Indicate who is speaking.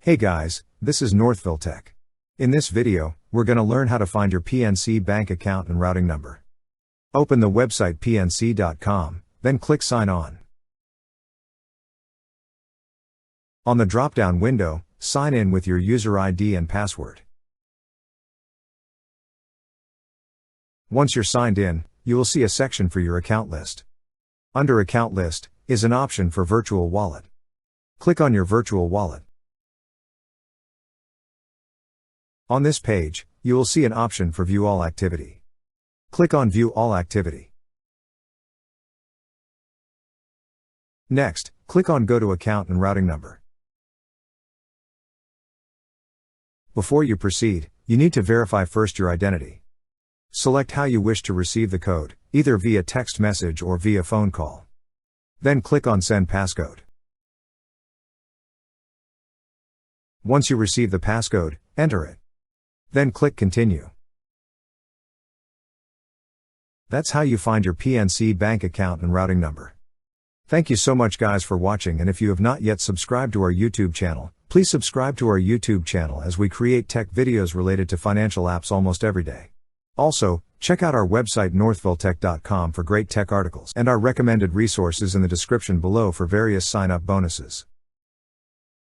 Speaker 1: Hey guys, this is Northville Tech. In this video, we're going to learn how to find your PNC Bank account and routing number. Open the website pnc.com, then click Sign On. On the drop-down window, sign in with your user ID and password. Once you're signed in, you will see a section for your account list. Under Account List is an option for Virtual Wallet. Click on your virtual wallet. On this page, you will see an option for View All Activity. Click on View All Activity. Next, click on Go to Account and Routing Number. Before you proceed, you need to verify first your identity. Select how you wish to receive the code, either via text message or via phone call. Then click on Send Passcode. Once you receive the passcode, enter it. Then click Continue. That's how you find your PNC Bank account and routing number. Thank you so much guys for watching, and if you have not yet subscribed to our YouTube channel, please subscribe to our YouTube channel as we create tech videos related to financial apps almost every day. Also, check out our website northvilletech.com for great tech articles and our recommended resources in the description below for various sign-up bonuses.